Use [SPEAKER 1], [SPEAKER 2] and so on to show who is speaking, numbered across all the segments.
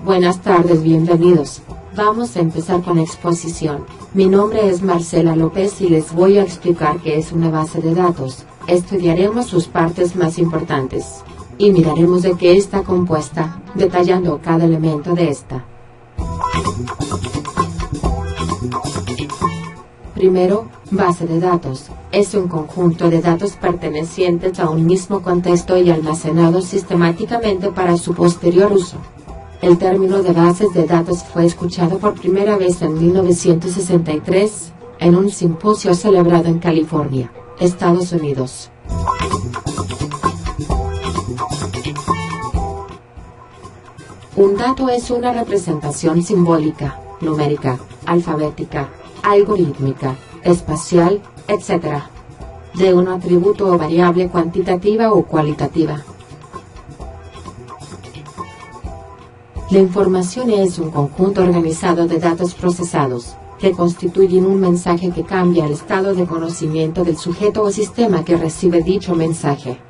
[SPEAKER 1] Buenas tardes, bienvenidos. Vamos a empezar con exposición. Mi nombre es Marcela López y les voy a explicar qué es una base de datos. Estudiaremos sus partes más importantes y miraremos de qué está compuesta, detallando cada elemento de esta. Primero, base de datos. Es un conjunto de datos pertenecientes a un mismo contexto y almacenados sistemáticamente para su posterior uso. El término de bases de datos fue escuchado por primera vez en 1963, en un simposio celebrado en California, Estados Unidos. Un dato es una representación simbólica, numérica, alfabética, algorítmica, espacial, etc., de un atributo o variable cuantitativa o cualitativa. La información es un conjunto organizado de datos procesados, que constituyen un mensaje que cambia el estado de conocimiento del sujeto o sistema que recibe dicho mensaje.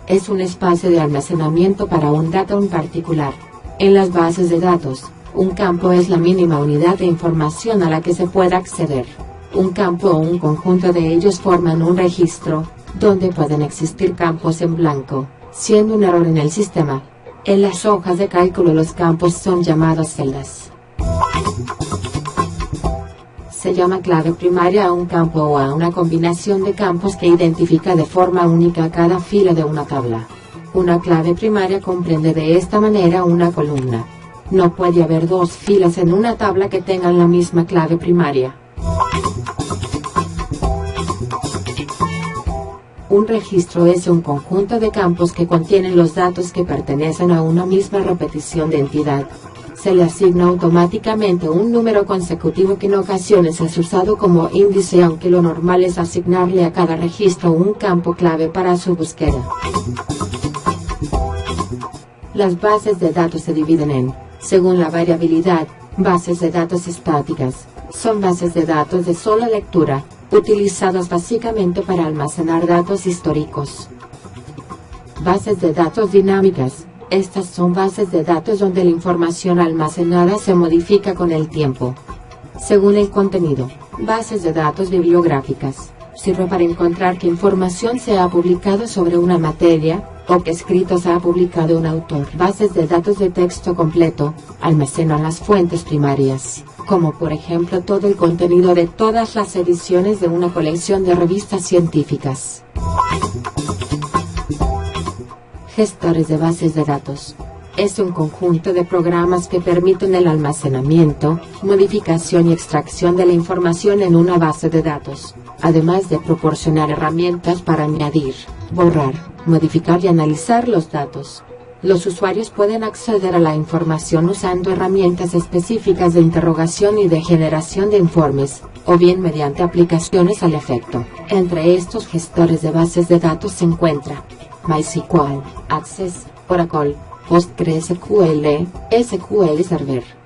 [SPEAKER 1] Es un espacio de almacenamiento para un dato en particular. En las bases de datos, un campo es la mínima unidad de información a la que se puede acceder. Un campo o un conjunto de ellos forman un registro, donde pueden existir campos en blanco, siendo un error en el sistema. En las hojas de cálculo los campos son llamados celdas. Se llama clave primaria a un campo o a una combinación de campos que identifica de forma única cada fila de una tabla. Una clave primaria comprende de esta manera una columna. No puede haber dos filas en una tabla que tengan la misma clave primaria. Un registro es un conjunto de campos que contienen los datos que pertenecen a una misma repetición de entidad. Se le asigna automáticamente un número consecutivo que en ocasiones es usado como índice, aunque lo normal es asignarle a cada registro un campo clave para su búsqueda. Las bases de datos se dividen en, según la variabilidad, bases de datos estáticas. Son bases de datos de sola lectura, utilizados básicamente para almacenar datos históricos. Bases de datos dinámicas. Estas son bases de datos donde la información almacenada se modifica con el tiempo, según el contenido. Bases de datos bibliográficas. Sirve para encontrar qué información se ha publicado sobre una materia, o qué escritos ha publicado un autor. Bases de datos de texto completo. Almacenan las fuentes primarias, como por ejemplo todo el contenido de todas las ediciones de una colección de revistas científicas. Gestores de bases de datos. Es un conjunto de programas que permiten el almacenamiento, modificación y extracción de la información en una base de datos, además de proporcionar herramientas para añadir, borrar, modificar y analizar los datos. Los usuarios pueden acceder a la información usando herramientas específicas de interrogación y de generación de informes, o bien mediante aplicaciones al efecto. Entre estos gestores de bases de datos se encuentra MySQL, Access, Oracle, PostgreSQL, SQL Server.